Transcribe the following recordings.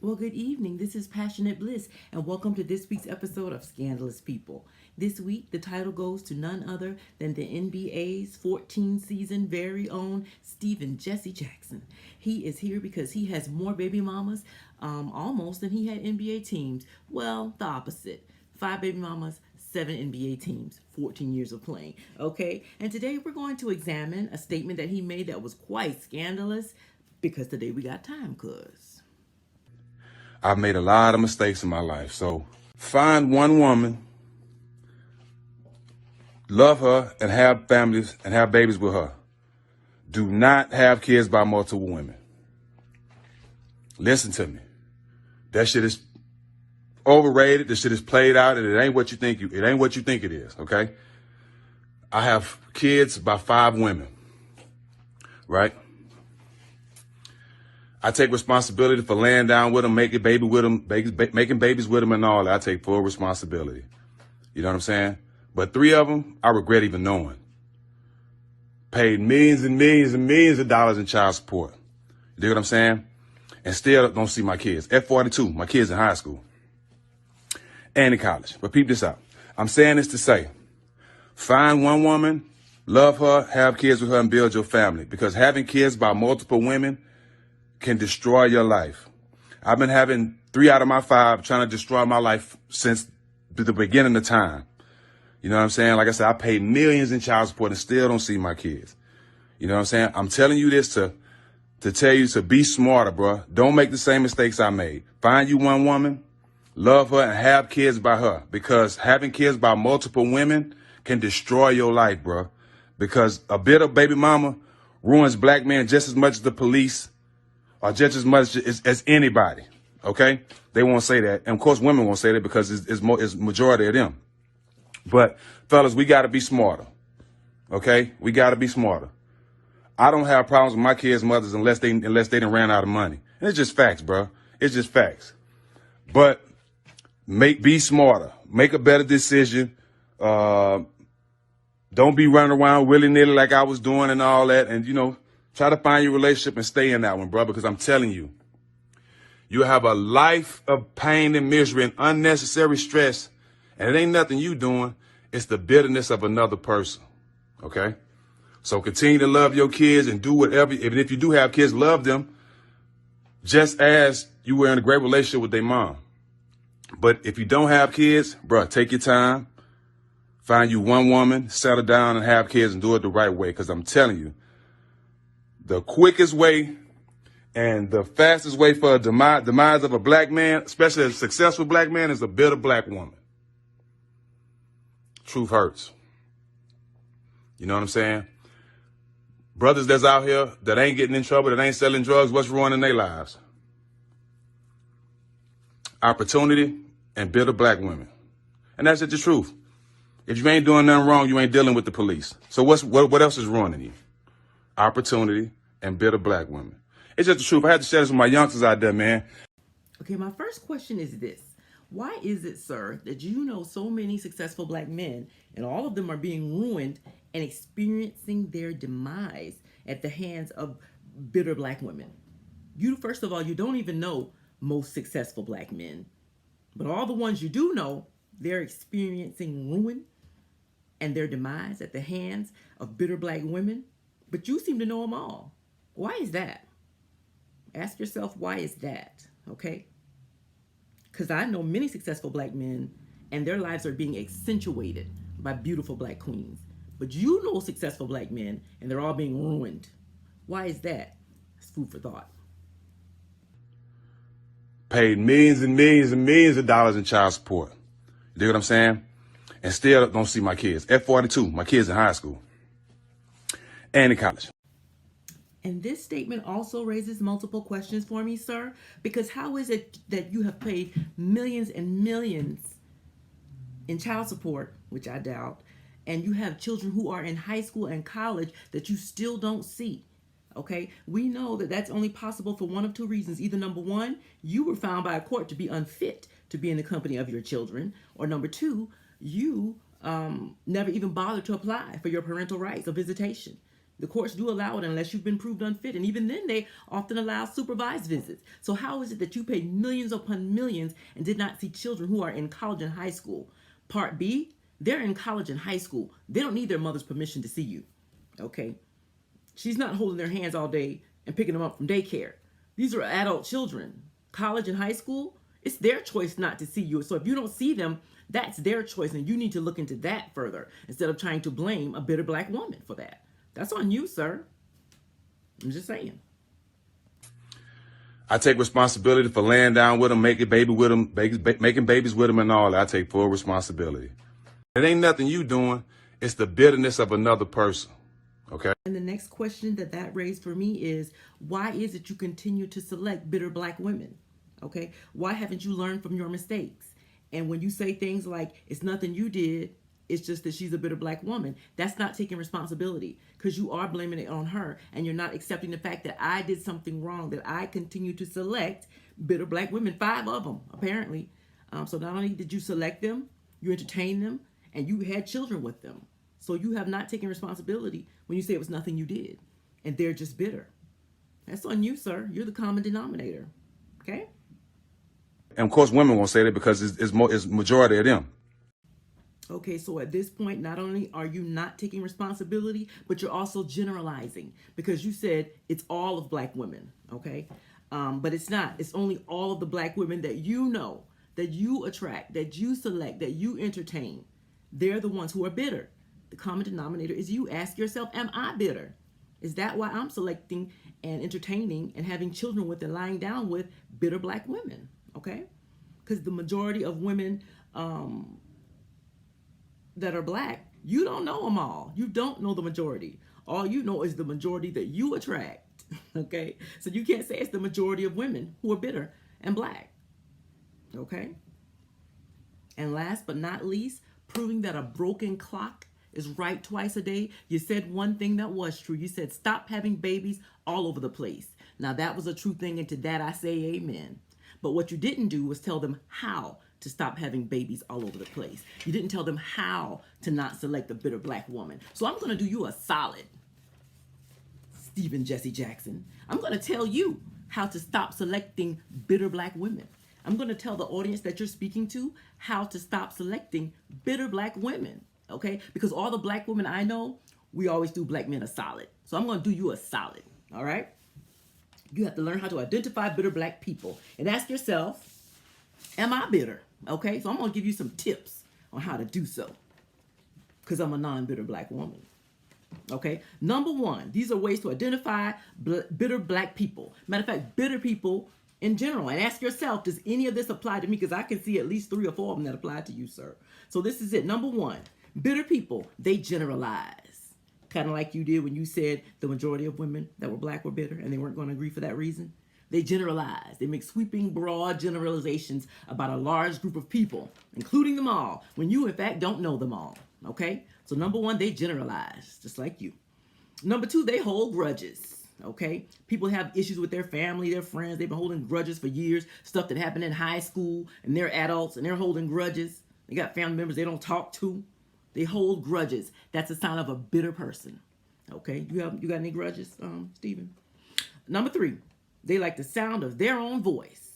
Well, good evening. This is Passionate Bliss, and welcome to this week's episode of Scandalous People. This week, the title goes to none other than the NBA's 14-season very own Stephen Jessie Jackson. He is here because he has more baby mamas, almost, than he had NBA teams. Well, the opposite. 5 baby mamas, 7 NBA teams, 14 years of playing. Okay, and today we're going to examine a statement that he made that was quite scandalous because today we got time, cuz. I've made a lot of mistakes in my life. So find one woman, love her, and have families and have babies with her. Do not have kids by multiple women. Listen to me. That shit is overrated. The shit is played out, and it ain't what you think it is, okay? I have kids by 5 women, right? I take responsibility for laying down with them, making babies with them and all that. I take full responsibility. You know what I'm saying? But 3 of them, I regret even knowing. Paid millions and millions and millions of dollars in child support. You dig what I'm saying? And still don't see my kids. At 42, my kids in high school and in college. But peep this out. I'm saying this to say, find one woman, love her, have kids with her, and build your family. Because having kids by multiple women can destroy your life. I've been having 3 out of my 5 trying to destroy my life since the beginning of time. You know what I'm saying? Like I said, I paid millions in child support and still don't see my kids. You know what I'm saying? I'm telling you this to tell you to be smarter, bro. Don't make the same mistakes I made. Find you one woman, love her, and have kids by her. Because having kids by multiple women can destroy your life, bro. Because a bitter baby mama ruins black men just as much as the police or just as much as anybody, okay? They won't say that. And, of course, women won't say that because it's majority of them. But, fellas, we got to be smarter, okay? We got to be smarter. I don't have problems with my kids' mothers unless they done ran out of money. And it's just facts, bro. It's just facts. But be smarter. Make a better decision. Don't be running around willy-nilly like I was doing and all that. And, try to find your relationship and stay in that one, bro, because I'm telling you, you have a life of pain and misery and unnecessary stress, and it ain't nothing you doing. It's the bitterness of another person, okay? So continue to love your kids and do whatever. Even if you do have kids, love them just as you were in a great relationship with their mom. But if you don't have kids, bro, take your time. Find you one woman, settle down and have kids and do it the right way, because I'm telling you, the quickest way and the fastest way for a demise of a black man, especially a successful black man, is a bitter black woman. Truth hurts. You know what I'm saying? Brothers that's out here that ain't getting in trouble, that ain't selling drugs, what's ruining their lives? Opportunity and bitter black women. And that's just the truth. If you ain't doing nothing wrong, you ain't dealing with the police. So what else is ruining you? Opportunity and bitter black women. It's just the truth. I had to share this with my youngsters out there, man. Okay, my first question is this. Why is it, sir, that you know so many successful black men and all of them are being ruined and experiencing their demise at the hands of bitter black women? You, first of all, you don't even know most successful black men. But all the ones you do know, they're experiencing ruin and their demise at the hands of bitter black women. But you seem to know them all. Why is that? Ask yourself, why is that? Okay? Because I know many successful black men and their lives are being accentuated by beautiful black queens. But you know successful black men and they're all being ruined. Why is that? It's food for thought. Paid millions and millions and millions of dollars in child support. You dig what I'm saying? And still don't see my kids. At 42, my kids in high school and in college. And this statement also raises multiple questions for me, sir, because how is it that you have paid millions and millions in child support, which I doubt, and you have children who are in high school and college that you still don't see? Okay, we know that that's only possible for one of 2 reasons. Either number 1, you were found by a court to be unfit to be in the company of your children, or number 2, you never even bothered to apply for your parental rights or visitation. The courts do allow it unless you've been proved unfit. And even then, they often allow supervised visits. So how is it that you paid millions upon millions and did not see children who are in college and high school? Part B, they're in college and high school. They don't need their mother's permission to see you. Okay? She's not holding their hands all day and picking them up from daycare. These are adult children. College and high school, it's their choice not to see you. So if you don't see them, that's their choice, and you need to look into that further instead of trying to blame a bitter black woman for that. That's on you, sir. I'm just saying. I take responsibility for laying down with them, making babies with them and all that. I take full responsibility. It ain't nothing you doing. It's the bitterness of another person. Okay? And the next question that raised for me is, why is it you continue to select bitter black women? Okay? Why haven't you learned from your mistakes? And when you say things like, it's nothing you did, it's just that she's a bitter black woman, that's not taking responsibility, because you are blaming it on her, and you're not accepting the fact that I did something wrong, that I continue to select bitter black women, 5 of them, apparently. So not only did you select them, you entertained them, and you had children with them. So you have not taken responsibility when you say it was nothing you did, and they're just bitter. That's on you, sir. You're the common denominator. Okay? And of course, women won't say that because it's majority of them. Okay, so at this point, not only are you not taking responsibility, but you're also generalizing, because you said it's all of black women, okay? But it's not. It's only all of the black women that you know, that you attract, that you select, that you entertain. They're the ones who are bitter. The common denominator is you. Ask yourself, am I bitter? Is that why I'm selecting and entertaining and having children with and lying down with bitter black women? Okay? Because the majority of women that are black, you don't know them all. You don't know the majority. All you know is the majority that you attract. Okay? So you can't say it's the majority of women who are bitter and black. Okay? And last but not least, proving that a broken clock is right twice a day. You said one thing that was true. You said stop having babies all over the place. Now that was a true thing, and to that I say amen. But what you didn't do was tell them how to stop having babies all over the place. You didn't tell them how to not select a bitter black woman. So I'm going to do you a solid, Stephen Jessie Jackson. I'm going to tell you how to stop selecting bitter black women. I'm going to tell the audience that you're speaking to how to stop selecting bitter black women, okay? Because all the black women I know, we always do black men a solid. So I'm going to do you a solid, all right? You have to learn how to identify bitter black people and ask yourself, am I bitter? Okay, so I'm going to give you some tips on how to do so, because I'm a non-bitter black woman. Okay, number 1, these are ways to identify bitter black people. Matter of fact, bitter people in general. And ask yourself, does any of this apply to me? Because I can see at least 3 or 4 of them that apply to you, sir. So this is it. Number 1, bitter people, they generalize. Kind of like you did when you said the majority of women that were black were bitter and they weren't going to agree for that reason. They generalize. They make sweeping, broad generalizations about a large group of people, including them all, when you, in fact, don't know them all. Okay? So number 1, they generalize, just like you. Number 2, they hold grudges. Okay? People have issues with their family, their friends. They've been holding grudges for years. Stuff that happened in high school, and they're adults, and they're holding grudges. They got family members they don't talk to. They hold grudges. That's a sign of a bitter person. Okay? You got any grudges, Stephen? Number 3, they like the sound of their own voice.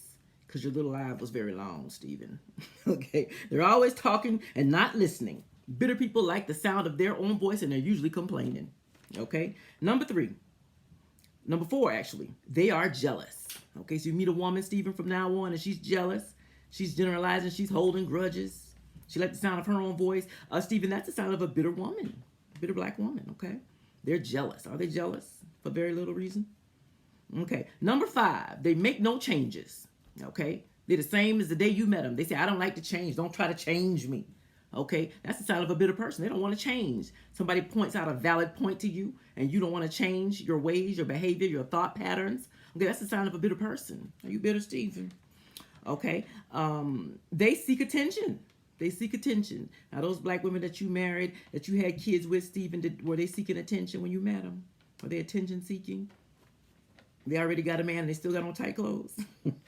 Because your little eye was very long, Stephen. Okay? They're always talking and not listening. Bitter people like the sound of their own voice, and they're usually complaining. Okay? Number 4, actually, they are jealous. Okay, so you meet a woman, Stephen, from now on, and she's jealous. She's generalizing. She's holding grudges. She likes the sound of her own voice. Stephen, that's the sound of a bitter woman, bitter black woman, okay? They're jealous. Are they jealous for very little reason? Okay, number 5, they make no changes, okay? They're the same as the day you met them. They say, I don't like to change. Don't try to change me, okay? That's the sign of a bitter person. They don't want to change. Somebody points out a valid point to you, and you don't want to change your ways, your behavior, your thought patterns. Okay, that's the sign of a bitter person. Are you bitter, Stephen? Okay, they seek attention. They seek attention. Now, those black women that you married, that you had kids with, Stephen, were they seeking attention when you met them? Were they attention seeking? They already got a man and they still got on tight clothes.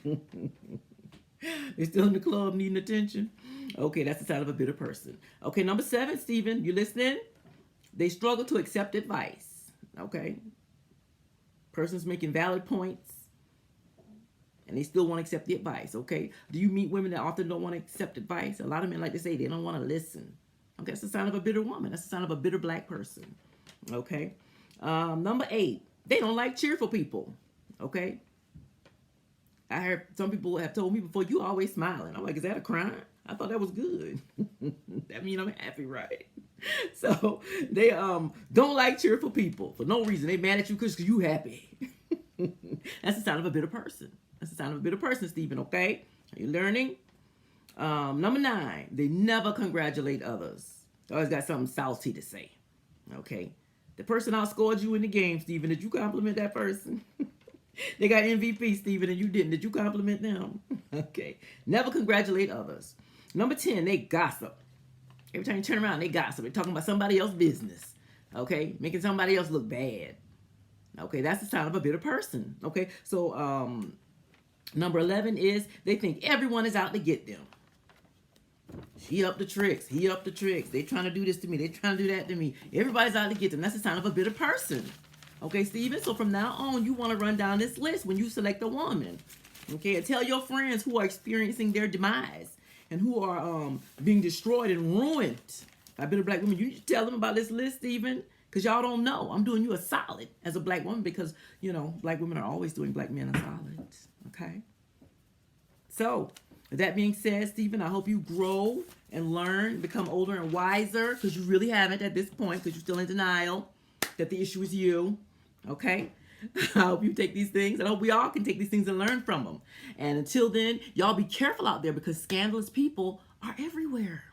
They're still in the club needing attention. Okay, that's the sign of a bitter person. Okay, number 7, Stephen, you listening? They struggle to accept advice. Okay. Person's making valid points and they still want to accept the advice. Okay. Do you meet women that often don't want to accept advice? A lot of men like to say they don't want to listen. Okay. That's a sign of a bitter woman. That's a sign of a bitter black person. Okay. Number 8, they don't like cheerful people. Okay. I heard some people have told me before, you always smiling. I'm like, is that a crime? I thought that was good. That means I'm happy, right? So they don't like cheerful people for no reason. They mad at you because you happy. That's a sign of a bitter person. That's a sign of a bitter person, Stephen, okay? Are you learning? Number 9, they never congratulate others. They always got something salty to say. Okay? The person outscored you in the game, Stephen, did you compliment that person? They got MVP, Stephen, and you didn't. Did you compliment them? Okay. Never congratulate others. Number 10, they gossip. Every time you turn around, they gossip. They're talking about somebody else's business. Okay. Making somebody else look bad. Okay. That's the sign of a bitter person. Okay. So, number 11 is they think everyone is out to get them. She up the tricks. He up the tricks. They trying to do this to me. They trying to do that to me. Everybody's out to get them. That's a sign of a bitter person. Okay, Stephen? So from now on, you want to run down this list when you select a woman. Okay, and tell your friends who are experiencing their demise and who are being destroyed and ruined by bitter black women. You need to tell them about this list, Stephen, because y'all don't know. I'm doing you a solid as a black woman because, you know, black women are always doing black men a solid. Okay? So, with that being said, Stephen, I hope you grow and learn, become older and wiser, because you really haven't at this point, because you're still in denial that the issue is you. Okay? I hope you take these things, and I hope we all can take these things and learn from them. And until then, y'all be careful out there because scandalous people are everywhere.